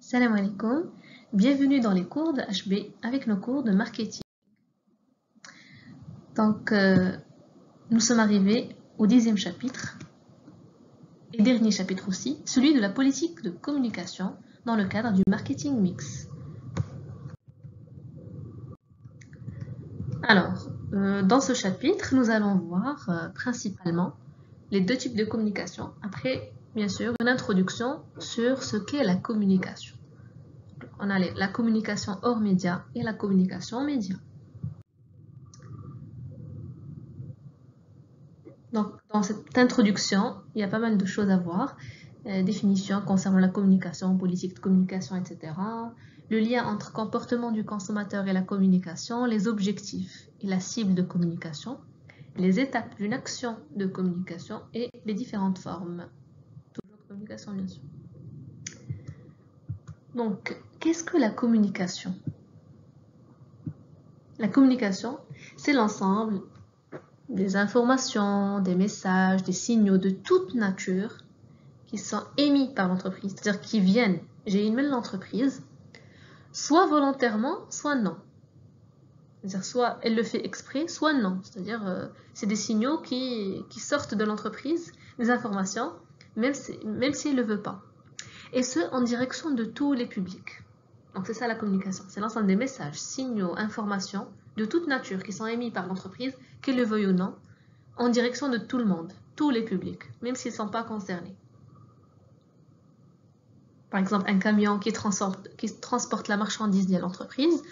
Salam alaikum, bienvenue dans les cours de HB avec nos cours de marketing. Donc, nous sommes arrivés au 10e chapitre et dernier chapitre aussi, celui de la politique de communication dans le cadre du marketing mix. Alors, dans ce chapitre, nous allons voir principalement les deux types de communication. Après, bien sûr, une introduction sur ce qu'est la communication. On a la communication hors média et la communication média. Donc, dans cette introduction, il y a pas mal de choses à voir. Définition concernant la communication, politique de communication, etc. Le lien entre comportement du consommateur et la communication, les objectifs et la cible de communication, les étapes d'une action de communication et les différentes formes. Toujours de communication, bien sûr. Donc, qu'est-ce que la communication? La communication, c'est l'ensemble des informations, des messages, des signaux de toute nature qui sont émis par l'entreprise, c'est-à-dire qui viennent, j'ai email l'entreprise, soit volontairement, soit non. C'est-à-dire soit elle le fait exprès, soit non. C'est-à-dire c'est des signaux qui sortent de l'entreprise, des informations, même si elle ne le veut pas. Et ce, en direction de tous les publics. Donc c'est ça la communication, c'est l'ensemble des messages, signaux, informations de toute nature qui sont émis par l'entreprise, qu'elle le veuille ou non, en direction de tout le monde, tous les publics, même s'ils ne sont pas concernés. Par exemple, un camion qui transporte la marchandise de l'entreprise,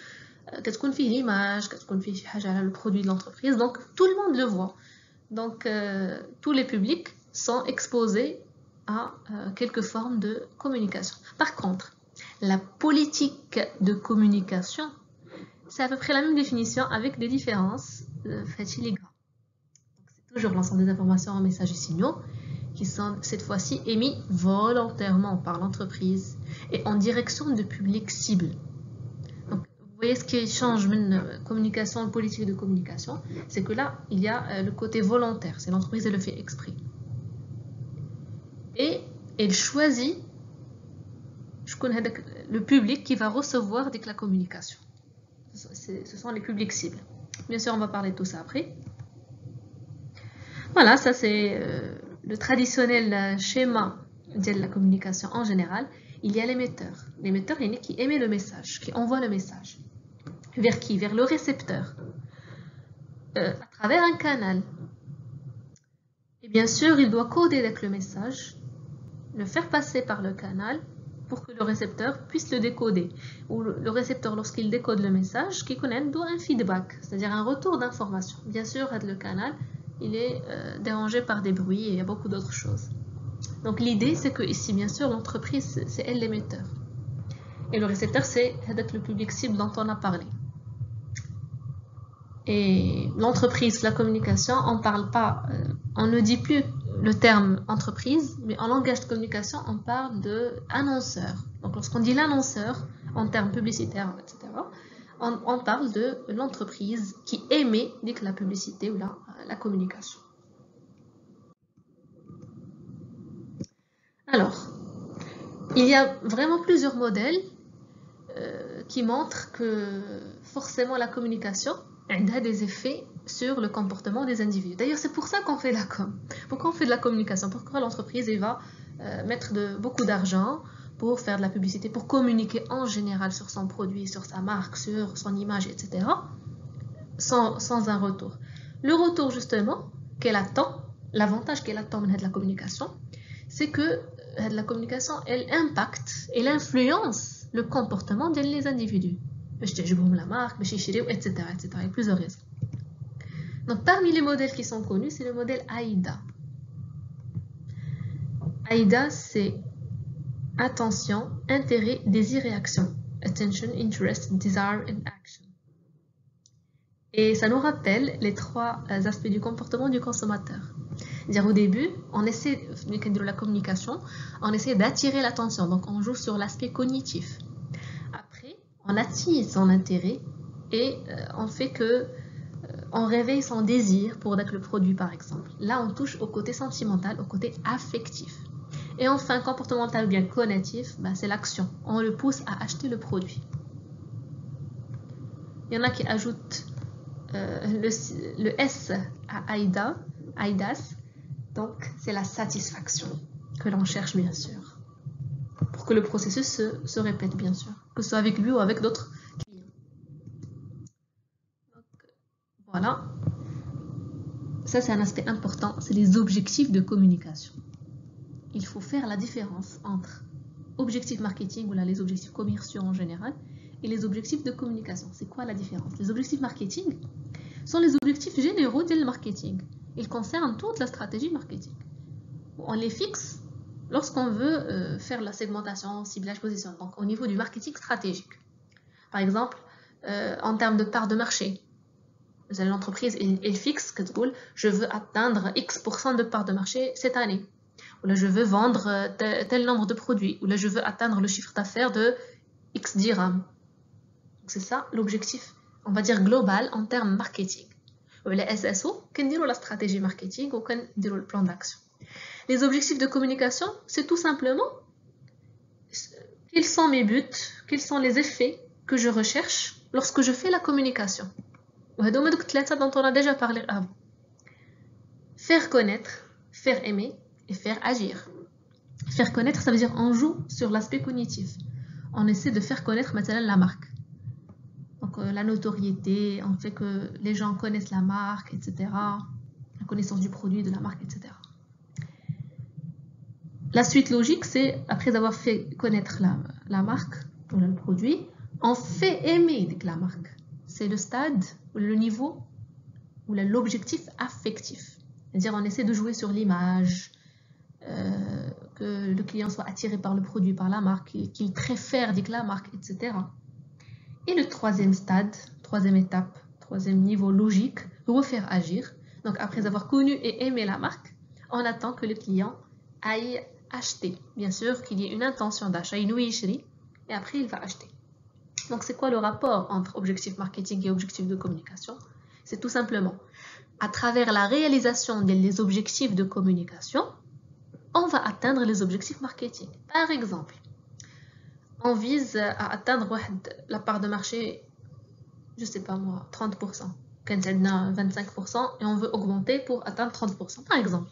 qu'est-ce qu'on fait l'image, qu'est-ce qu'on fait le produit de l'entreprise, donc tout le monde le voit. Donc tous les publics sont exposés à quelque forme de communication. Par contre, la politique de communication, c'est à peu près la même définition avec des différences filigranes. C'est toujours l'ensemble des informations en messages et signaux qui sont cette fois-ci émis volontairement par l'entreprise et en direction de publics cibles. Donc, vous voyez ce qui change une communication, une politique de communication, c'est que là, il y a le côté volontaire, c'est l'entreprise, elle le fait exprès. Et elle choisit le public qui va recevoir la communication. Ce sont les publics cibles. Bien sûr, on va parler de tout ça après. Voilà, ça c'est le traditionnel schéma de la communication en général. Il y a l'émetteur. L'émetteur est qui émet le message, qui envoie le message. Vers qui? Vers le récepteur. À travers un canal. Et bien sûr, il doit coder avec le message, le faire passer par le canal pour que le récepteur puisse le décoder. Ou le récepteur, lorsqu'il décode le message, qui connaît doit un feedback, c'est-à-dire un retour d'information. Bien sûr, le canal, il est dérangé par des bruits et il y a beaucoup d'autres choses. Donc l'idée, c'est que ici, bien sûr, l'entreprise, c'est elle l'émetteur. Et le récepteur, c'est le public cible dont on a parlé. Et l'entreprise, la communication, on parle pas, on ne dit plus le terme entreprise, mais en langage de communication, on parle de annonceur. Donc lorsqu'on dit l'annonceur, en termes publicitaires, etc., on parle de l'entreprise qui émet la publicité ou la communication. Alors, il y a vraiment plusieurs modèles qui montrent que forcément la communication a des effets sur le comportement des individus. D'ailleurs, c'est pour ça qu'on fait la com. Pourquoi on fait de la communication? Pourquoi l'entreprise va mettre beaucoup d'argent pour faire de la publicité, pour communiquer en général sur son produit, sur sa marque, sur son image, etc. sans un retour. Le retour, justement, qu'elle attend, l'avantage qu'elle attend de la communication, c'est que la communication, elle impacte, elle influence le comportement des individus. La marque, etc., etc. Il y a plusieurs raisons. Donc, parmi les modèles qui sont connus, c'est le modèle AIDA. AIDA, c'est attention, intérêt, désir et action. Attention, interest, desire and action. Et ça nous rappelle les trois aspects du comportement du consommateur. C'est-à-dire au début, on essaie de la communication, on essaie d'attirer l'attention. Donc, on joue sur l'aspect cognitif. Après, on attise son intérêt et on fait que on réveille son désir pour le produit, par exemple. Là, on touche au côté sentimental, au côté affectif. Et enfin, comportemental ou bien cognitif, ben, c'est l'action. On le pousse à acheter le produit. Il y en a qui ajoutent le S à AIDAS. Donc, c'est la satisfaction que l'on cherche, bien sûr. Pour que le processus se répète, bien sûr. Que ce soit avec lui ou avec d'autres clients. Donc, voilà. Ça, c'est un aspect important. C'est les objectifs de communication. Il faut faire la différence entre objectifs marketing, ou là, les objectifs commerciaux en général, et les objectifs de communication. C'est quoi la différence? Les objectifs marketing sont les objectifs généraux du marketing. Ils concernent toute la stratégie marketing. On les fixe lorsqu'on veut faire la segmentation, ciblage, positionnement, donc au niveau du marketing stratégique. Par exemple, en termes de part de marché, l'entreprise elle fixe que je veux atteindre X% de part de marché cette année. Ou là, je veux vendre tel nombre de produits. Ou là, je veux atteindre le chiffre d'affaires de X dirhams. C'est ça l'objectif, on va dire global en termes marketing. Ou la SSO, qu'on dit la stratégie marketing ou qu'on dit le plan d'action. Les objectifs de communication, c'est tout simplement quels sont mes buts, quels sont les effets que je recherche lorsque je fais la communication. Dont on a déjà parlé avant. Faire connaître, faire aimer et faire agir. Faire connaître, ça veut dire on joue sur l'aspect cognitif. On essaie de faire connaître maintenant la marque. Donc la notoriété, on fait que les gens connaissent la marque, etc. La connaissance du produit, de la marque, etc. La suite logique, c'est après avoir fait connaître la marque ou le produit, on fait aimer la marque. C'est le stade, le niveau ou l'objectif affectif. C'est-à-dire on essaie de jouer sur l'image, que le client soit attiré par le produit, par la marque, qu'il préfère la marque, etc. Et le troisième stade, troisième étape, troisième niveau logique, refaire agir. Donc après avoir connu et aimé la marque, on attend que le client aille acheter. Bien sûr qu'il y ait une intention d'achat, et après il va acheter. Donc c'est quoi le rapport entre objectif marketing et objectif de communication? C'est tout simplement, à travers la réalisation des objectifs de communication, on va atteindre les objectifs marketing. Par exemple, on vise à atteindre la part de marché, je sais pas moi, 30%. Quand on a 25% et on veut augmenter pour atteindre 30%, par exemple.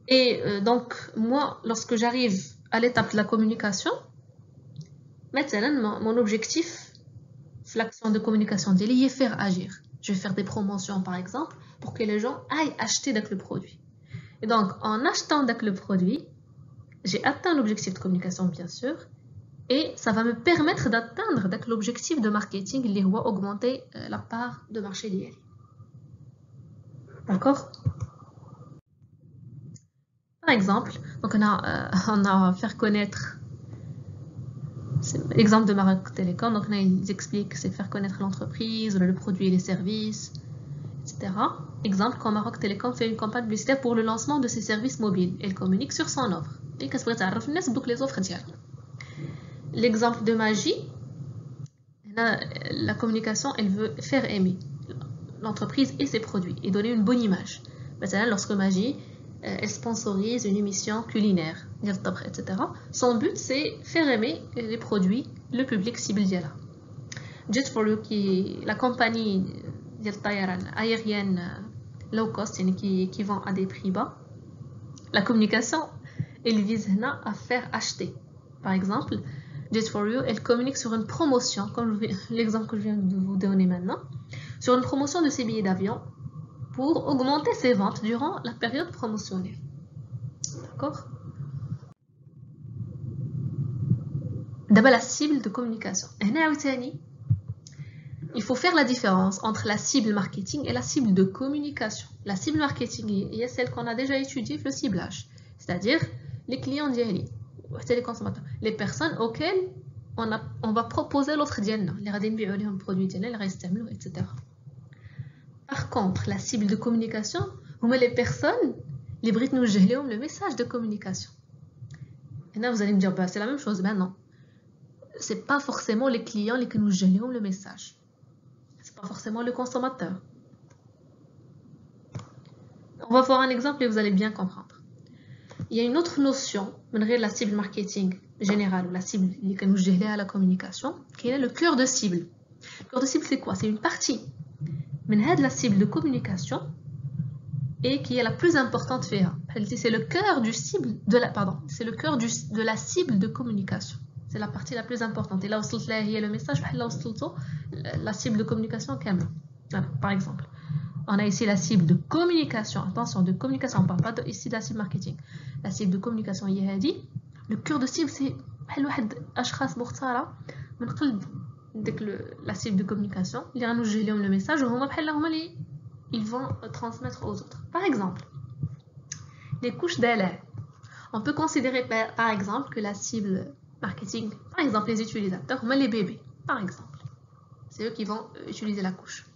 Et donc, moi, lorsque j'arrive à l'étape de la communication, maintenant, mon objectif, l'action de communication, c'est faire agir. Je vais faire des promotions, par exemple, pour que les gens aillent acheter le produit. Et donc, en achetant le produit, j'ai atteint l'objectif de communication, bien sûr, et ça va me permettre d'atteindre l'objectif de marketing, qui va augmenter la part de marché lié. D'accord? Par exemple, donc on a faire connaître, l'exemple de Maroc Télécom, donc là ils expliquent c'est faire connaître l'entreprise, le produit et les services, etc. Exemple, quand Maroc Télécom fait une campagne publicitaire pour le lancement de ses services mobiles, elle communique sur son offre. Et qu'est-ce que vous avez donc les offres d'hier. L'exemple de Magie, la communication, elle veut faire aimer l'entreprise et ses produits et donner une bonne image. Maintenant, lorsque Magie elle sponsorise une émission culinaire, etc. Son but, c'est faire aimer les produits, le public cible d'Yala. Jet for You, qui la compagnie aérienne low cost, qui vend à des prix bas, la communication, elle vise à faire acheter. Par exemple, Jet for You, elle communique sur une promotion, comme l'exemple que je viens de vous donner maintenant, sur une promotion de ses billets d'avion pour augmenter ses ventes durant la période promotionnelle. D'accord? D'abord, la cible de communication. Il faut faire la différence entre la cible marketing et la cible de communication. La cible marketing, il y a celle qu'on a déjà étudiée, le ciblage. C'est-à-dire les clients d'Yali, les consommateurs, les personnes auxquelles on va proposer l'offre d'Yalna, les radines biolés, produits d'Yalna, les restements, etc. Par contre, la cible de communication, les personnes, les Brites nous gèlent le message de communication. Et là, vous allez me dire, bah, c'est la même chose. Ben non. C'est pas forcément les clients qui nous gèlent le message. C'est pas forcément le consommateur. On va voir un exemple et vous allez bien comprendre. il y a une autre notion, malgré la cible marketing générale ou la cible qui nous gère à la communication, qui est le cœur de cible. Le cœur de cible, c'est quoi? C'est une partie de la cible de communication et qui est la plus importante. C'est le cœur du cible de la, pardon, c'est le cœur de la cible de communication. C'est la partie la plus importante. Et là, il y a le message, la cible de communication, par exemple. On a ici la cible de communication. Attention, de communication, on ne parle pas ici de la cible marketing. La cible de communication, il y a dit, le cœur de cible, c'est la cible de communication. Le message, ils vont transmettre aux autres. Par exemple, les couches d'air. On peut considérer par exemple que la cible marketing, par exemple les utilisateurs, les bébés, par exemple. C'est eux qui vont utiliser la couche.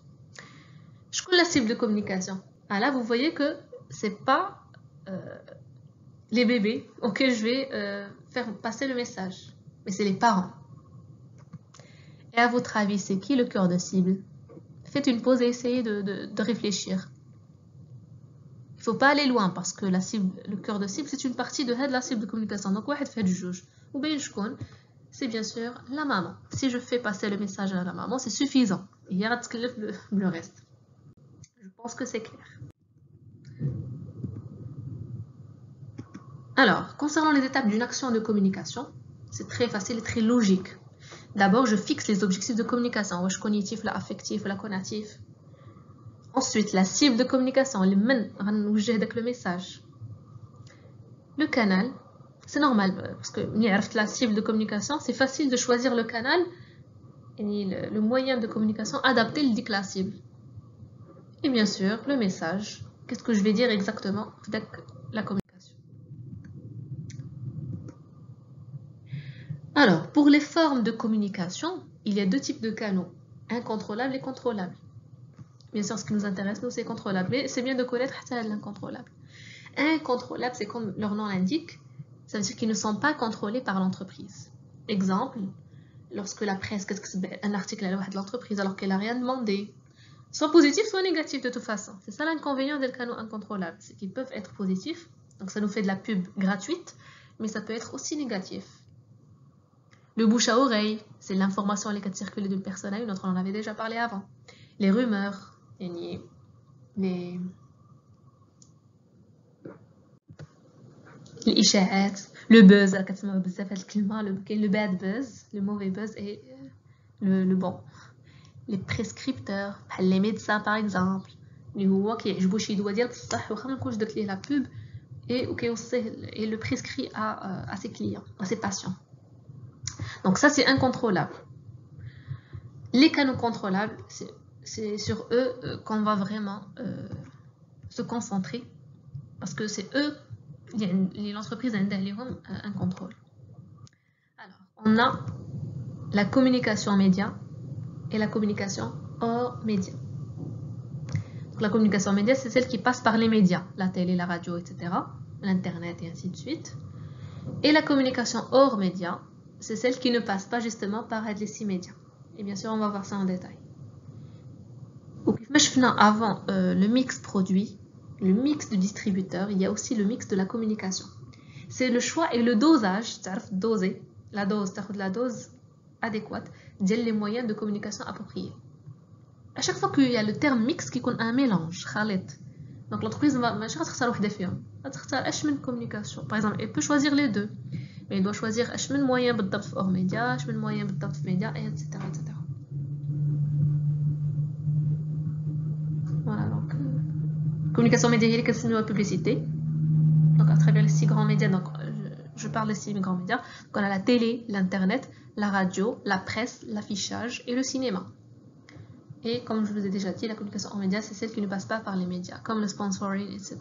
Je connais la cible de communication. Ah là, vous voyez que c'est pas les bébés auxquels je vais faire passer le message, mais c'est les parents. Et à votre avis, c'est qui le cœur de cible? Faites une pause et essayez de réfléchir. Il ne faut pas aller loin parce que la cible, le cœur de cible, c'est une partie de la cible de communication. Donc, واحد fait du juge. Ou bien c'est bien sûr la maman. Si je fais passer le message à la maman, c'est suffisant. Il y a le reste. Je pense que c'est clair. Alors, concernant les étapes d'une action de communication, c'est très facile et très logique. D'abord, je fixe les objectifs de communication. Wesh cognitif, la affectif, la conatif. Ensuite, la cible de communication, le message. Le canal, c'est normal parce que la cible de communication, c'est facile de choisir le canal et le moyen de communication adapté le la cible. Et bien sûr, le message. Qu'est-ce que je vais dire exactement avec la communication? Alors, pour les formes de communication, il y a deux types de canaux, incontrôlables et contrôlables. Bien sûr, ce qui nous intéresse, nous, c'est contrôlable. Mais c'est bien de connaître l'incontrôlable. Incontrôlable, c'est comme leur nom l'indique, ça veut dire qu'ils ne sont pas contrôlés par l'entreprise. Exemple, lorsque la presse, un article à l'entreprise alors qu'elle n'a rien demandé, soit positif, soit négatif de toute façon. C'est ça l'inconvénient des canaux incontrôlables, c'est qu'ils peuvent être positifs, donc ça nous fait de la pub gratuite, mais ça peut être aussi négatif. Le bouche à oreille, c'est l'information qui circule d'une personne à une autre, on en avait déjà parlé avant. Les rumeurs, les إشاعات, le buzz, le bad buzz, le mauvais buzz et le bon. Les prescripteurs, les médecins par exemple, اللي هو كيعجبو شي دواء ديال بصح واخا ما نكونش درت ليه la pub et le prescrit à ses clients, à ses patients. Donc ça c'est incontrôlable. Les canaux contrôlables, c'est sur eux qu'on va vraiment se concentrer parce que c'est eux, l'entreprise a un contrôle. Alors, on a la communication média et la communication hors média. Donc, la communication média, c'est celle qui passe par les médias, la télé, la radio, etc., l'internet et ainsi de suite. Et la communication hors média, c'est celle qui ne passe pas justement par les 6 médias. Et bien sûr, on va voir ça en détail. Avant le mix produit, le mix du distributeur, il y a aussi le mix de la communication. C'est le choix et le dosage, doser, la dose adéquate, les moyens de communication appropriés. À chaque fois qu'il y a le terme mix qui compte un mélange, donc l'entreprise va choisir une communication. Par exemple, elle peut choisir les deux, mais elle doit choisir un moyen hors média, un moyen média, etc., etc. Voilà, donc communication média, il y a la publicité. Donc à travers les 6 grands médias, donc je parle des 6 grands médias. Donc on a la télé, l'internet, la radio, la presse, l'affichage et le cinéma. Et comme je vous ai déjà dit, la communication hors média, c'est celle qui ne passe pas par les médias, comme le sponsoring, etc.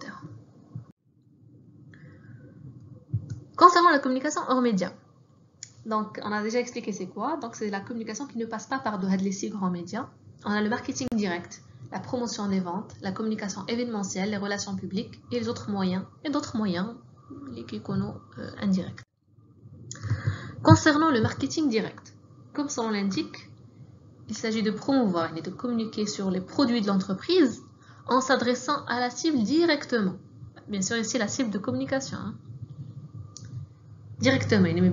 Concernant la communication hors média, donc on a déjà expliqué c'est quoi. Donc c'est la communication qui ne passe pas par les 6 grands médias. On a le marketing direct, la promotion des ventes, la communication événementielle, les relations publiques et les autres moyens, et d'autres moyens, les kikono indirects. Concernant le marketing direct, comme son nom l'indique, il s'agit de promouvoir et de communiquer sur les produits de l'entreprise en s'adressant à la cible directement. Bien sûr, ici la cible de communication. directement, il ne me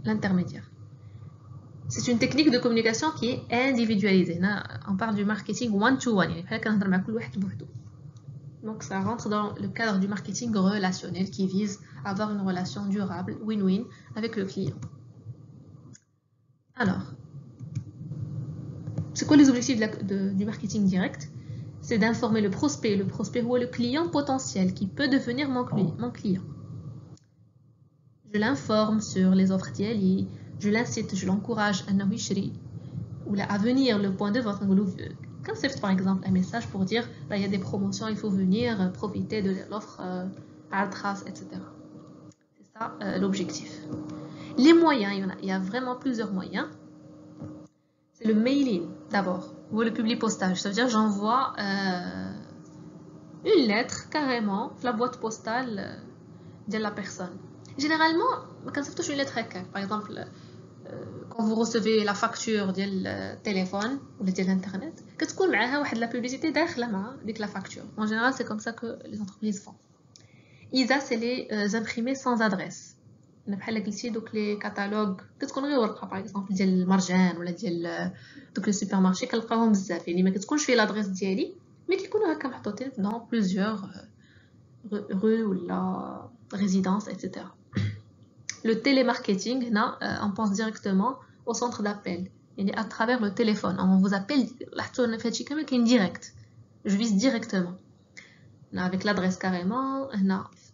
l'intermédiaire. C'est une technique de communication qui est individualisée. On parle du marketing one-to-one. Donc ça rentre dans le cadre du marketing relationnel qui vise à avoir une relation durable, win-win, avec le client. Alors, c'est quoi les objectifs du marketing direct? C'est d'informer le prospect. Le prospect ou le client potentiel qui peut devenir mon client. Je l'informe sur les offres d'IALI, je l'incite, je l'encourage à venir le point de vente. Concept par exemple un message pour dire il y a des promotions, il faut venir profiter de l'offre à trace, etc. C'est ça l'objectif. Les moyens, il y a vraiment plusieurs moyens. C'est le mailing d'abord, ou le public postage. Ça veut dire j'envoie une lettre carrément la boîte postale de la personne. Généralement, quand vous touchez une lettre, par exemple, quand vous recevez la facture du téléphone ou de l'internet, qu'est-ce qu'on met avec la publicité derrière la facture. En général, c'est comme ça que les entreprises font. ISA, c'est les imprimés sans adresse. Donc les catalogues, qu'est-ce qu'on regarde par exemple, ديال المرجان ولا ديال دوك لي سوبرمارشي كنلقاوهم بزاف يعني ما كتكونش فيه l'adresse ديالي mais كيكونوا هكا محطوطين dans plusieurs rues ou la résidence, etc. Le télémarketing, on pense directement au centre d'appel. À travers le téléphone. On vous appelle direct. Je vise directement. Avec l'adresse carrément,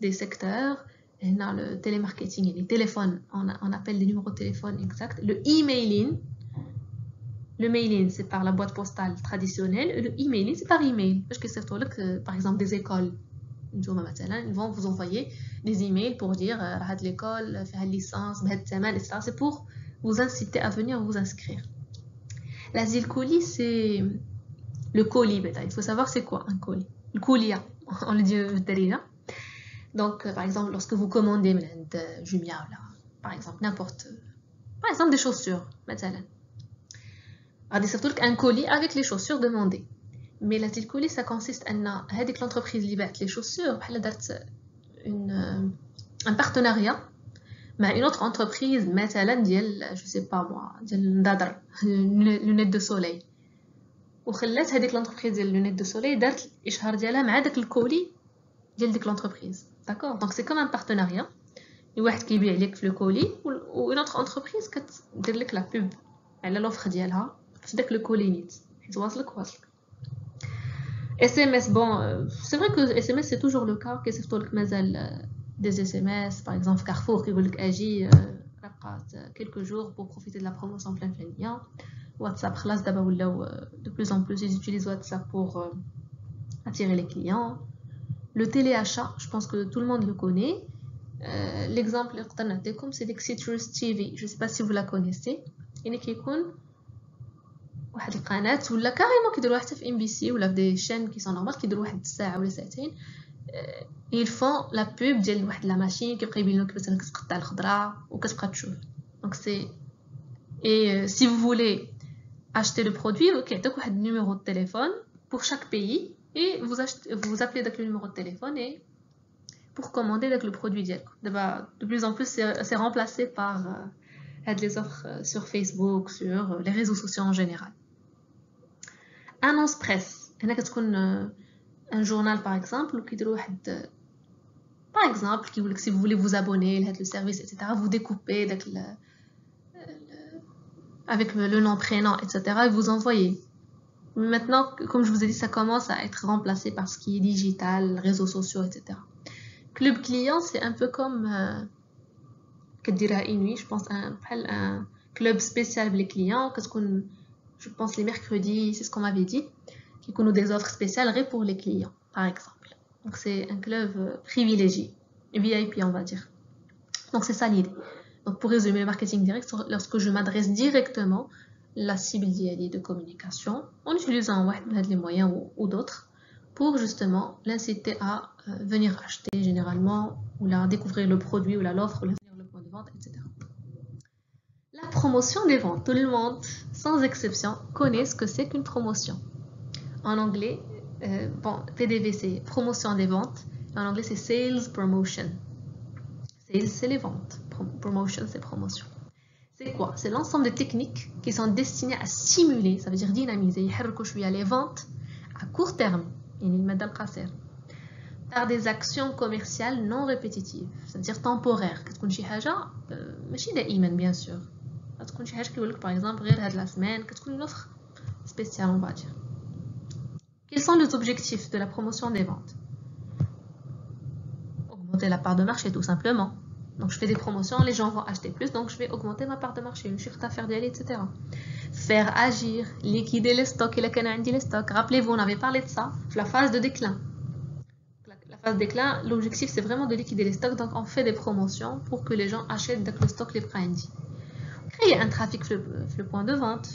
des secteurs, le télémarketing, les téléphones, on appelle des numéros de téléphone exacts. Le emailing, c'est par la boîte postale traditionnelle. Le emailing, c'est par email. Parce que par exemple, des écoles. Ils vont vous envoyer des emails pour dire l'école fait licence, etc. C'est pour vous inciter à venir vous inscrire. L'asile colis, c'est le colis. Il faut savoir c'est quoi un colis. Le colis, on le dit derrière. Donc, par exemple, lorsque vous commandez Jumia, par exemple, par exemple des chaussures, un colis avec les chaussures demandées. Mais la colis, ça consiste à l'entreprise qui vend les chaussures, un partenariat avec une autre entreprise, je sais pas moi, lunettes de soleil. وخلات هذيك l'entreprise ديال lunettes de soleil دارت الاشهار ديالها مع داك الكولي ديال ديك l'entreprise. D'accord? Donc c'est comme un partenariat. واحد كيبيع لك في الكولي و une autre entreprise كتدير لك la pub على l'offre ديالها في داك الكولي نيت حيت واصلك. SMS, bon, c'est vrai que SMS c'est toujours le cas. Qu'est-ce que des SMS, par exemple Carrefour qui veut que agi quelques jours pour profiter de la promotion plein lien. WhatsApp, de plus en plus ils utilisent WhatsApp pour attirer les clients. Le téléachat, je pense que tout le monde le connaît. L'exemple c'est Citrus TV. Je ne sais pas si vous la connaissez. Il y a واحد القناه ولا كاريمون كيديروا حتى في ام بي سي ولا في دي شين كي سون نورمال كيديروا واحد الساعه ولا ساعتين ils font la pub ديال واحد لا ماشين كيبقى يبين لك مثلا كتقطع الخضره وكتبقى تشوف. Donc c'est et si vous voulez acheter le produit كيعطيك واحد numéro de téléphone pour chaque pays et vous appelez داك le numéro de téléphone et pour commander داك le produit ديالك. دابا de plus en plus c'est remplacé par les offres sur Facebook, sur les réseaux sociaux en général. Annonce presse. Un journal par exemple par exemple si vous voulez vous abonner le service, etc. vous découpez avec le nom, prénom, etc. et vous envoyez. Maintenant, comme je vous ai dit, ça commence à être remplacé par ce qui est digital, réseaux sociaux, etc. Club client, c'est un peu comme je pense un club spécial pour les clients. Je pense les mercredis, c'est ce qu'on m'avait dit, qui ont des offres spéciales pour les clients, par exemple. Donc c'est un club privilégié, VIP on va dire. Donc c'est ça l'idée. Donc pour résumer le marketing direct, lorsque je m'adresse directement la cible de communication en utilisant les moyens ou d'autres pour justement l'inciter à venir acheter généralement ou la découvrir le produit ou l'offre ou venir le point de vente, etc. La promotion des ventes, tout le monde sans exception connaît ce que c'est qu'une promotion. En anglais, PDV c'est promotion des ventes, en anglais c'est sales promotion. Sales c'est les ventes, promotion, c'est promotion. C'est quoi? C'est l'ensemble de techniques qui sont destinées à stimuler, ça veut dire dynamiser, les ventes à court terme, par des actions commerciales non répétitives, c'est-à-dire temporaires. كتكون شي حاجة ماشي دائما bien sûr. كتكون شي حاجة كيقول لك par exemple غير هاد la semaine, كتكون une offre spéciale on va dire. Quels sont les objectifs de la promotion des ventes? Augmenter la part de marché tout simplement. Donc je fais des promotions, les gens vont acheter plus, donc je vais augmenter ma part de marché, une chiffre d'affaires d'elle, etc. Faire agir, liquider les stocks, et les stocks. Rappelez-vous, on avait parlé de ça, la phase de déclin. La phase de déclin, l'objectif c'est vraiment de liquider les stocks, donc on fait des promotions pour que les gens achètent dès que le stock les prenne. Créer un trafic sur le point de vente,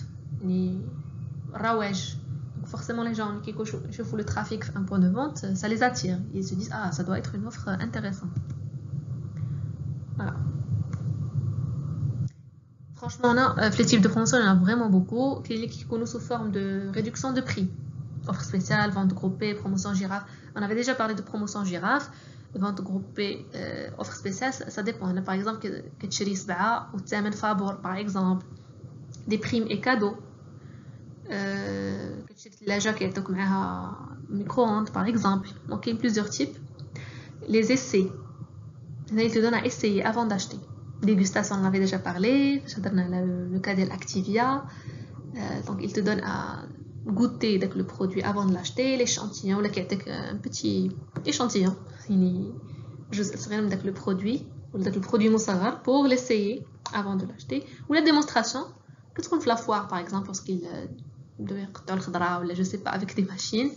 rawaj. Donc forcément les gens qui font le trafic sur un point de vente, ça les attire. Ils se disent ah ça doit être une offre intéressante. Voilà. Franchement, les types de promotion, il y en a vraiment beaucoup. Qui sont sous forme de réduction de prix. Offre spéciale, vente groupée, promotion girafe. On avait déjà parlé de promotion girafe. Vente groupée, offre spéciale, ça dépend. Par exemple, que tu ou tu favor, par exemple. Des primes et cadeaux. Que tu la jaquette ou micro-ondes, par exemple. Donc, il y a plusieurs types. Les essais. Il te donne à essayer avant d'acheter. Dégustation, on en avait déjà parlé. Le cas de l'Activia. Donc, il te donne à goûter le produit avant de l'acheter. L'échantillon, un petit échantillon. Je serais même le produit, ou le produit moussagar pour l'essayer avant de l'acheter. Ou la démonstration, que tu trouves la foire par exemple, parce qu'il doit ou je sais pas, avec des machines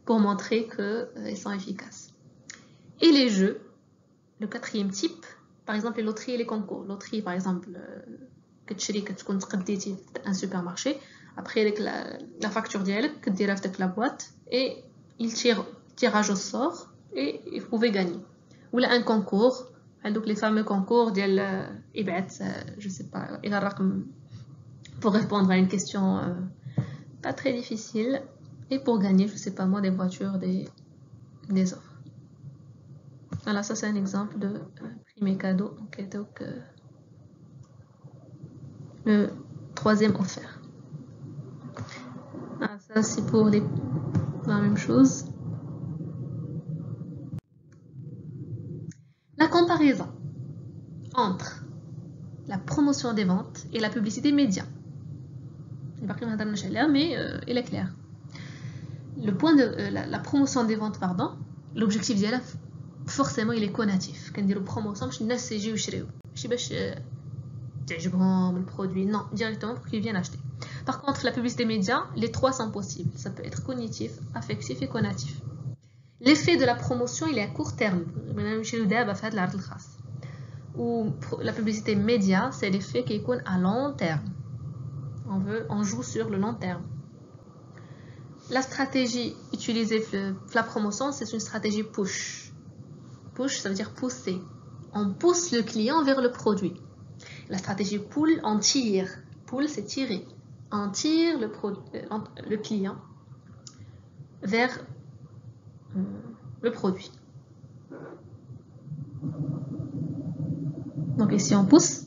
pour montrer qu'ils sont efficaces. Et les jeux. Le quatrième type, par exemple les loteries et les concours. Loterie, par exemple, que tu un supermarché, après la facture d'elle, que tu avec la boîte, et il tire tirage au sort, et vous pouvez gagner. Ou là, un concours, donc les fameux concours je sais pas, pour répondre à une question pas très difficile, et pour gagner, je sais pas moi, des voitures, des offres. Voilà, ça c'est un exemple de prime et cadeau. Donc, le troisième offert. Ah, ça c'est pour la même chose. La comparaison entre la promotion des ventes et la publicité média. Mais il est clair. Le point de la promotion des ventes, pardon, l'objectif d'elle, forcément il est conatif. Quand on dit promotion, je ne sais pas تعجبهم le produit, non, directement pour qu'ils viennent acheter. Par contre, la publicité média, les trois sont possibles. Ça peut être cognitif, affectif et conatif. L'effet de la promotion, il est à court terme. Ou la publicité média, c'est l'effet qui est à long terme. On joue sur le long terme. La stratégie utilisée pour la promotion, c'est une stratégie push. Push, ça veut dire pousser. On pousse le client vers le produit. La stratégie pull, on tire. Pull, c'est tirer. On tire le client vers le produit. Donc ici, on pousse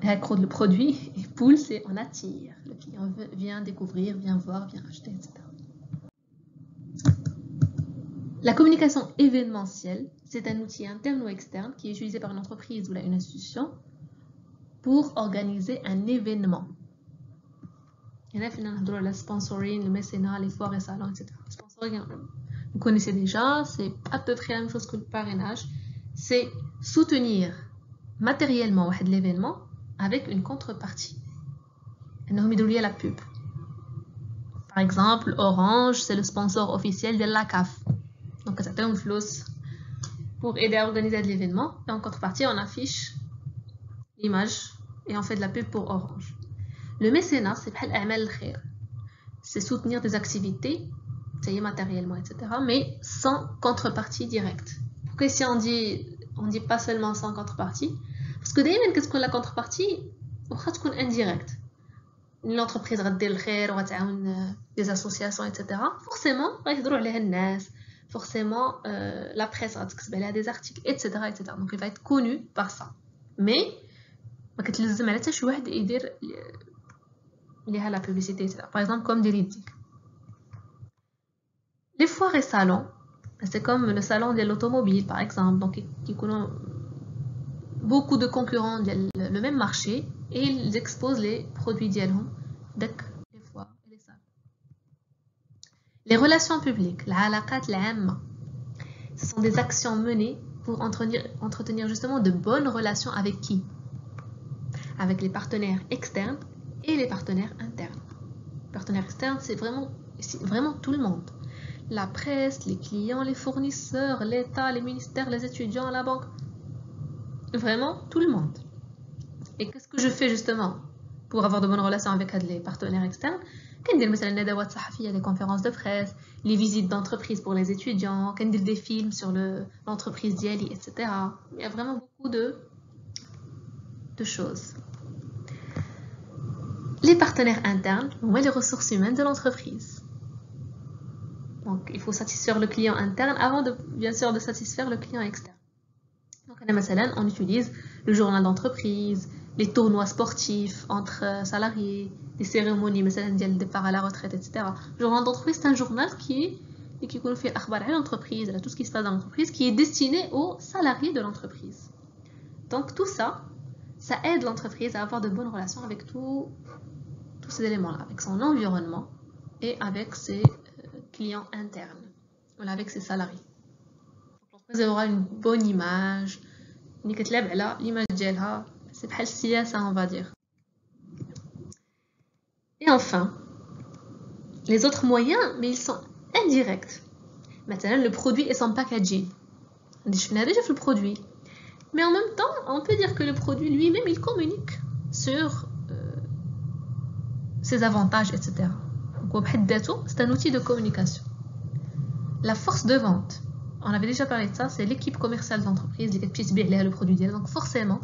le produit, et pull, c'est on attire. Le client vient découvrir, vient voir, vient acheter, etc. La communication événementielle, c'est un outil interne ou externe qui est utilisé par une entreprise ou une institution pour organiser un événement. Il y a le sponsoring, le mécénat, les foires et salons, etc. Le sponsoring, vous connaissez déjà, c'est à peu près la même chose que le parrainage. C'est soutenir matériellement l'événement avec une contrepartie. Il y a la pub. Par exemple, Orange, c'est le sponsor officiel de la CAF. Donc, ça fait une flous pour aider à organiser l'événement. Et en contrepartie, on affiche l'image et on fait de la pub pour Orange. Le mécénat, c'est soutenir des activités, matériellement, etc., mais sans contrepartie directe. Pourquoi ici on dit pas seulement sans contrepartie? Parce que d'ailleurs, qu'est-ce que la contrepartie? On va être indirecte. L'entreprise va dire le khair, on va des associations, etc. Forcément, forcément, la presse va des articles, etc., etc. Donc, il va être connu par ça. mais ما كتلزم على حتى شي واحد يدير ليها لا publicité etc. Par exemple comme ديري يديك les foires et salons, c'est comme le salon de l'automobile par exemple, donc qui connaissent beaucoup de concurrents dans le même marché et ils exposent les produits ديالهم داك les foires et les salons. Les relations publiques, العلاقات العامة, ce sont des actions menées pour entretenir justement de bonnes relations avec qui? Avec les partenaires externes et les partenaires internes. Les partenaires externes, c'est vraiment tout le monde. La presse, les clients, les fournisseurs, l'État, les ministères, les étudiants, la banque. Vraiment tout le monde. Et qu'est-ce que je fais justement pour avoir de bonnes relations avec les partenaires externes? كندير مثلا ندوات صحفية, des conférences de presse, les visites d'entreprise pour les étudiants, كندير des films sur l'entreprise ديالي, etc. Il y a vraiment beaucoup de choses. Les partenaires internes, les ressources humaines de l'entreprise. Donc, il faut satisfaire le client interne avant bien sûr de satisfaire le client externe. Donc, on utilise le journal d'entreprise, les tournois sportifs entre salariés, les cérémonies, le départ à la retraite, etc. Le journal d'entreprise, c'est un journal qui nous fait à l'entreprise, tout ce qui se passe dans l'entreprise, qui est destiné aux salariés de l'entreprise. Donc, tout ça, ça aide l'entreprise à avoir de bonnes relations avec tous ces éléments-là, avec son environnement et avec ses clients internes, voilà, avec ses salariés. L'entreprise aura une bonne image, l'image d'elle, c'est pas ça, on va dire. Et enfin, les autres moyens, mais ils sont indirects. Maintenant, le produit et son packaging. On dit, je n'ai déjà fait le produit. Mais en même temps, on peut dire que le produit lui-même, il communique sur ses avantages, etc. Donc, c'est un outil de communication. La force de vente, on avait déjà parlé de ça, c'est l'équipe commerciale d'entreprise qui puisse bien le produit. Donc forcément,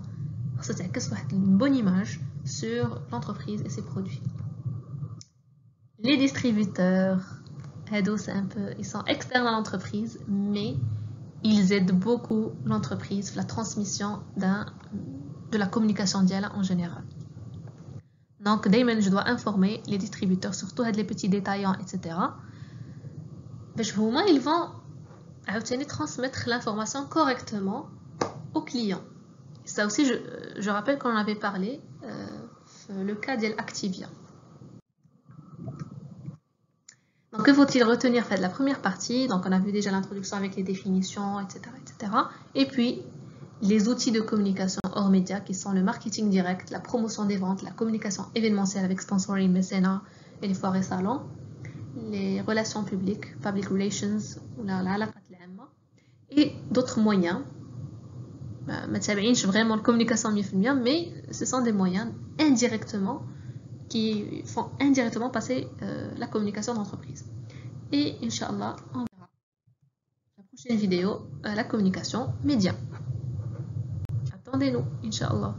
ça c'est une bonne image sur l'entreprise et ses produits. Les distributeurs, ils sont externes à l'entreprise, mais ils aident beaucoup l'entreprise la transmission de la communication d'elle en général. Donc, je dois informer les distributeurs, surtout les petits détaillants, etc. Ils vont transmettre l'information correctement aux clients. Ça aussi, je rappelle qu'on en avait parlé, le cas d'Activia. Donc, que faut-il retenir de la première partie? Donc, on a vu déjà l'introduction avec les définitions, etc., etc. Et puis, les outils de communication hors médias qui sont le marketing direct, la promotion des ventes, la communication événementielle avec sponsoring, mécénat et les foires et salons, les relations publiques, public relations, et d'autres moyens. ما تابعينش vraiment la communication 100%, mais ce sont des moyens indirectement qui font indirectement passer la communication d'entreprise. Et Inch'Allah, on verra la prochaine vidéo, la communication média. Attendez-nous, Inch'Allah.